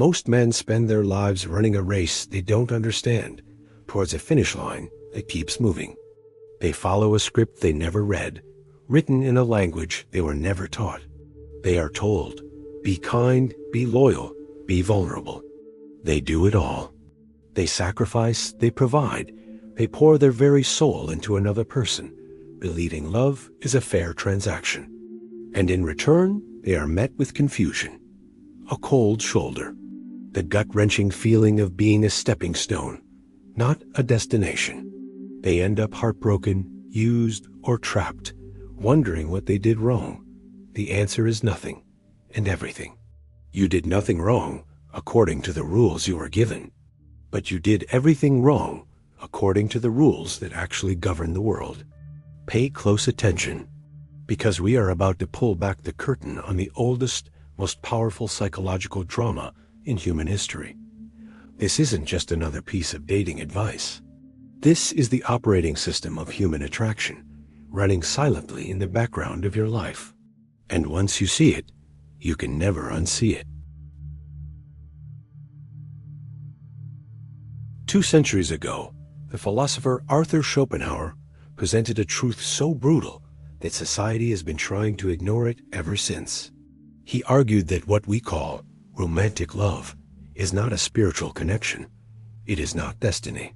Most men spend their lives running a race they don't understand towards a finish line that keeps moving. They follow a script they never read, written in a language they were never taught. They are told, be kind, be loyal, be vulnerable. They do it all. They sacrifice, they provide, they pour their very soul into another person, believing love is a fair transaction. And in return, they are met with confusion, a cold shoulder, the gut-wrenching feeling of being a stepping stone, not a destination. They end up heartbroken, used, or trapped, wondering what they did wrong. The answer is nothing and everything. You did nothing wrong according to the rules you were given, but you did everything wrong according to the rules that actually govern the world. Pay close attention, because we are about to pull back the curtain on the oldest, most powerful psychological drama in human history. This isn't just another piece of dating advice. This is the operating system of human attraction, running silently in the background of your life. And once you see it, you can never unsee it. 2 centuries ago, the philosopher Arthur Schopenhauer presented a truth so brutal that society has been trying to ignore it ever since. He argued that what we call romantic love is not a spiritual connection. It is not destiny.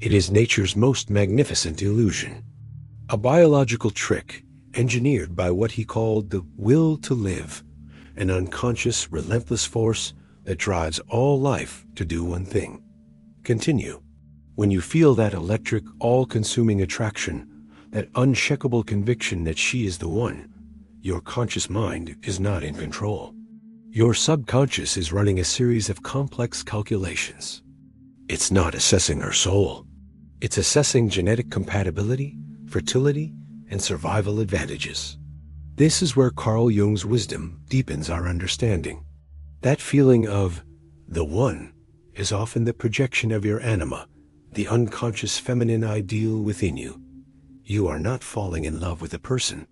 It is nature's most magnificent illusion, a biological trick engineered by what he called the will to live, an unconscious, relentless force that drives all life to do one thing: continue. When you feel that electric, all-consuming attraction, that unshakable conviction that she is the one, your conscious mind is not in control. Your subconscious is running a series of complex calculations. It's not assessing her soul. It's assessing genetic compatibility, fertility, and survival advantages. This is where Carl Jung's wisdom deepens our understanding. That feeling of the one is often the projection of your anima, the unconscious feminine ideal within you. You are not falling in love with a person.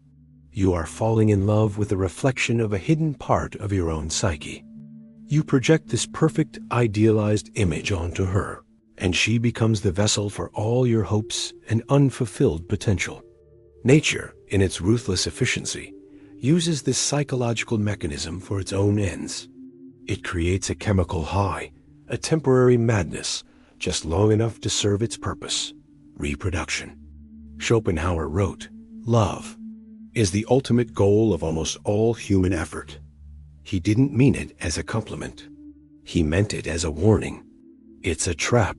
You are falling in love with a reflection of a hidden part of your own psyche. You project this perfect, idealized image onto her, and she becomes the vessel for all your hopes and unfulfilled potential. Nature, in its ruthless efficiency, uses this psychological mechanism for its own ends. It creates a chemical high, a temporary madness, just long enough to serve its purpose: reproduction. Schopenhauer wrote, "Love is the ultimate goal of almost all human effort." He didn't mean it as a compliment. He meant it as a warning. It's a trap.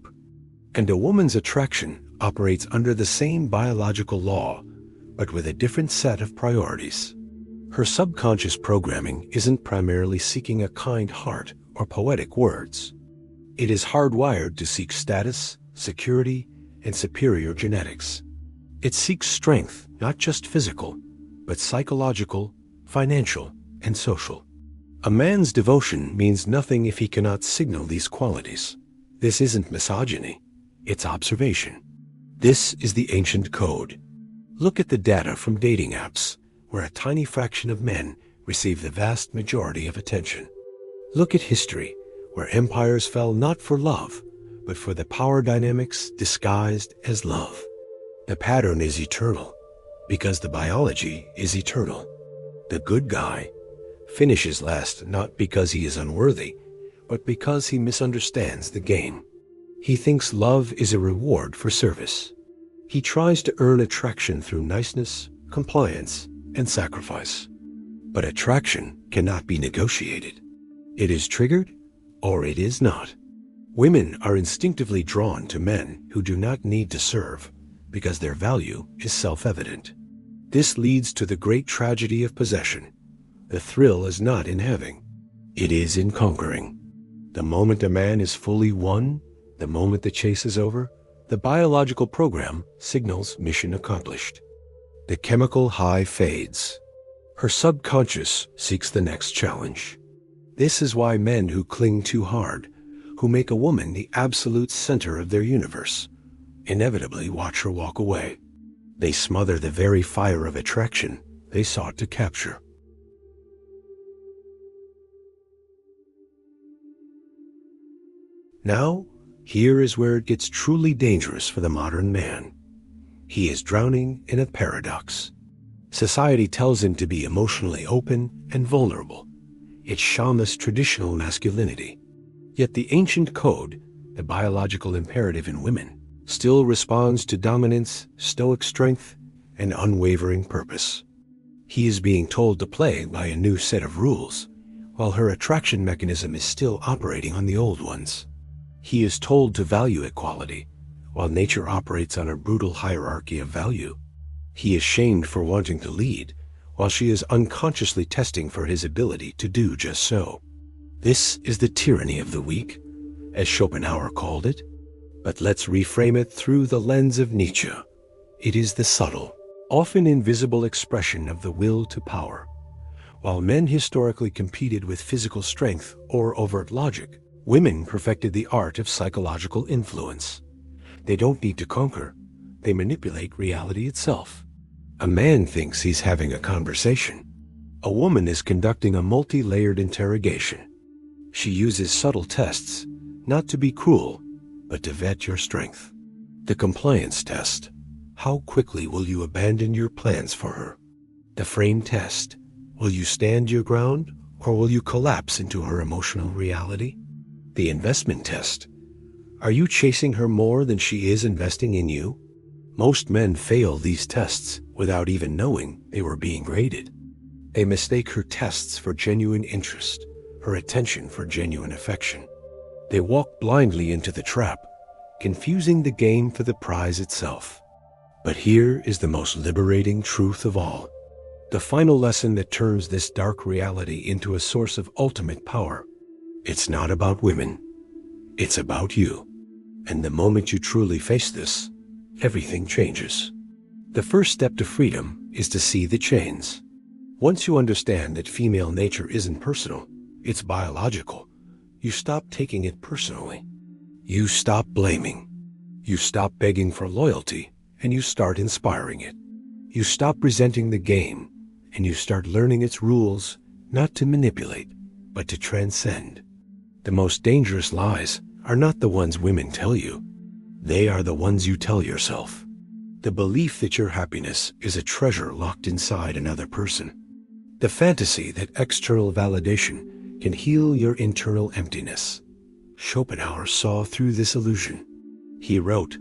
And a woman's attraction operates under the same biological law, but with a different set of priorities. Her subconscious programming isn't primarily seeking a kind heart or poetic words. It is hardwired to seek status, security, and superior genetics. It seeks strength, not just physical, but psychological, financial, and social. A man's devotion means nothing if he cannot signal these qualities. This isn't misogyny, it's observation. This is the ancient code. Look at the data from dating apps, where a tiny fraction of men receive the vast majority of attention. Look at history, where empires fell not for love, but for the power dynamics disguised as love. The pattern is eternal, because the biology is eternal. The good guy finishes last not because he is unworthy, but because he misunderstands the game. He thinks love is a reward for service. He tries to earn attraction through niceness, compliance, and sacrifice. But attraction cannot be negotiated. It is triggered, or it is not. Women are instinctively drawn to men who do not need to serve, because their value is self-evident. This leads to the great tragedy of possession. The thrill is not in having. It is in conquering. The moment a man is fully won, the moment the chase is over, the biological program signals mission accomplished. The chemical high fades. Her subconscious seeks the next challenge. This is why men who cling too hard, who make a woman the absolute center of their universe, inevitably watch her walk away. They smother the very fire of attraction they sought to capture. Now, here is where it gets truly dangerous for the modern man. He is drowning in a paradox. Society tells him to be emotionally open and vulnerable. It shamas traditional masculinity. Yet the ancient code, the biological imperative in women, still responds to dominance, stoic strength, and unwavering purpose. He is being told to play by a new set of rules, while her attraction mechanism is still operating on the old ones. He is told to value equality, while nature operates on a brutal hierarchy of value. He is shamed for wanting to lead, while she is unconsciously testing for his ability to do just so. This is the tyranny of the weak, as Schopenhauer called it. But let's reframe it through the lens of Nietzsche. It is the subtle, often invisible expression of the will to power. While men historically competed with physical strength or overt logic, women perfected the art of psychological influence. They don't need to conquer, they manipulate reality itself. A man thinks he's having a conversation. A woman is conducting a multi-layered interrogation. She uses subtle tests, not to be cruel, but to vet your strength. The compliance test. How quickly will you abandon your plans for her? The frame test. Will you stand your ground, or will you collapse into her emotional reality? The investment test. Are you chasing her more than she is investing in you? Most men fail these tests without even knowing they were being graded. They mistake her tests for genuine interest, her attention for genuine affection. They walk blindly into the trap, confusing the game for the prize itself. But here is the most liberating truth of all. The final lesson that turns this dark reality into a source of ultimate power. It's not about women. It's about you. And the moment you truly face this, everything changes. The first step to freedom is to see the chains. Once you understand that female nature isn't personal, it's biological, you stop taking it personally. You stop blaming. You stop begging for loyalty, and you start inspiring it. You stop resenting the game, and you start learning its rules, not to manipulate, but to transcend. The most dangerous lies are not the ones women tell you. They are the ones you tell yourself. The belief that your happiness is a treasure locked inside another person. The fantasy that external validation can heal your internal emptiness. Schopenhauer saw through this illusion. He wrote,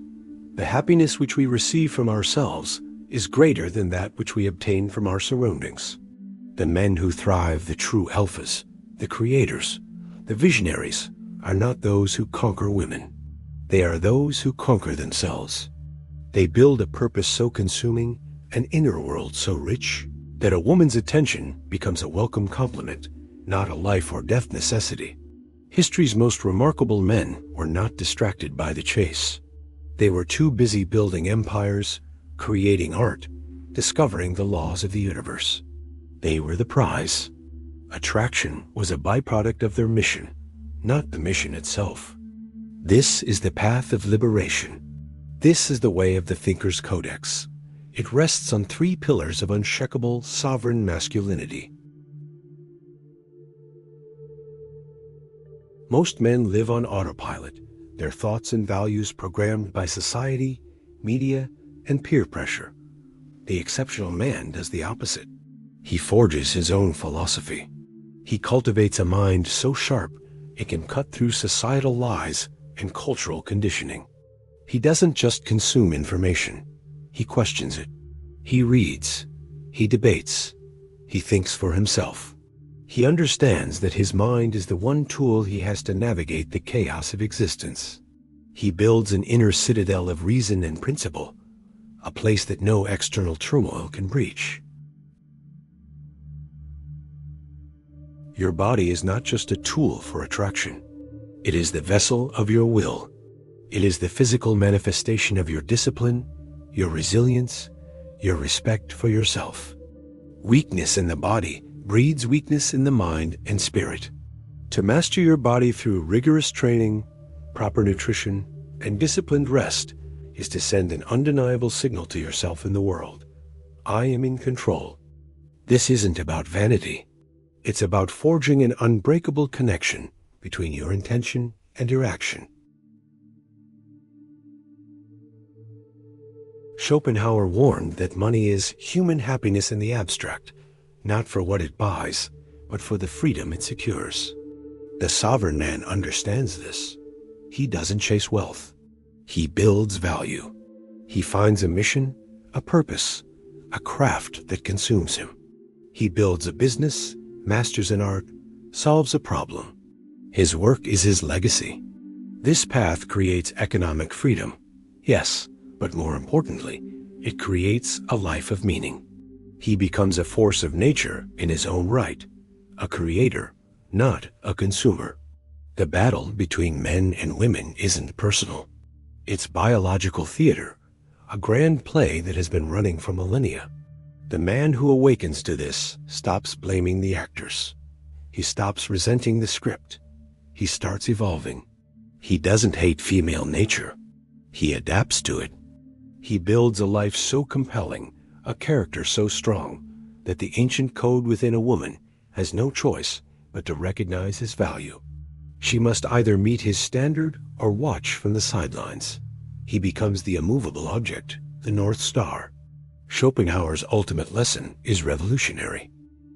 "The happiness which we receive from ourselves is greater than that which we obtain from our surroundings." The men who thrive, the true alphas, the creators, the visionaries, are not those who conquer women. They are those who conquer themselves. They build a purpose so consuming, an inner world so rich, that a woman's attention becomes a welcome compliment, not a life or death necessity. History's most remarkable men were not distracted by the chase. They were too busy building empires, creating art, discovering the laws of the universe. They were the prize. Attraction was a byproduct of their mission, not the mission itself. This is the path of liberation. This is the way of the thinker's Codex. It rests on 3 pillars of unshakable, sovereign masculinity. Most men live on autopilot, their thoughts and values programmed by society, media, and peer pressure. The exceptional man does the opposite. He forges his own philosophy. He cultivates a mind so sharp it can cut through societal lies and cultural conditioning. He doesn't just consume information. He questions it. He reads. He debates. He thinks for himself. He understands that his mind is the one tool he has to navigate the chaos of existence. He builds an inner citadel of reason and principle, a place that no external turmoil can breach. Your body is not just a tool for attraction. It is the vessel of your will. It is the physical manifestation of your discipline, your resilience, your respect for yourself. Weakness in the body breeds weakness in the mind and spirit. To master your body through rigorous training, proper nutrition, and disciplined rest is to send an undeniable signal to yourself in the world. I am in control. This isn't about vanity. It's about forging an unbreakable connection between your intention and eraction. Schopenhauer warned that money is human happiness in the abstract, not for what it buys, but for the freedom it secures. The sovereign man understands this. He doesn't chase wealth. He builds value. He finds a mission, a purpose, a craft that consumes him. He builds a business, masters an art, solves a problem. His work is his legacy. This path creates economic freedom, yes, but more importantly, it creates a life of meaning. He becomes a force of nature in his own right, a creator, not a consumer. The battle between men and women isn't personal. It's biological theater, a grand play that has been running for millennia. The man who awakens to this stops blaming the actors. He stops resenting the script. He starts evolving. He doesn't hate female nature. He adapts to it. He builds a life so compelling, a character so strong, that the ancient code within a woman has no choice but to recognize his value. She must either meet his standard or watch from the sidelines. He becomes the immovable object, the North Star. Schopenhauer's ultimate lesson is revolutionary.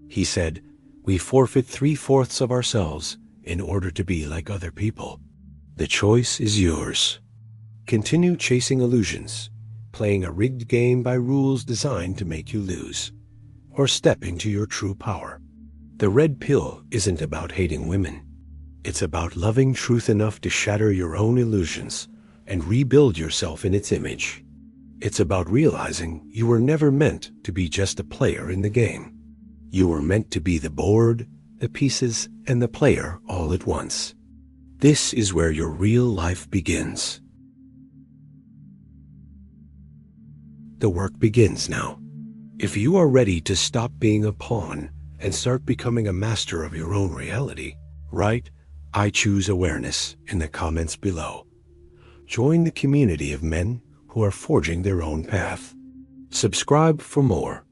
He said, "We forfeit 3/4 of ourselves in order to be like other people. The choice is yours. Continue chasing illusions, playing a rigged game by rules designed to make you lose, or step into your true power." The red pill isn't about hating women. It's about loving truth enough to shatter your own illusions and rebuild yourself in its image. It's about realizing you were never meant to be just a player in the game. You were meant to be the board, the pieces, and the player all at once. This is where your real life begins. The work begins now. If you are ready to stop being a pawn and start becoming a master of your own reality, write "I choose awareness" in the comments below. Join the community of men who are forging their own path. Subscribe for more.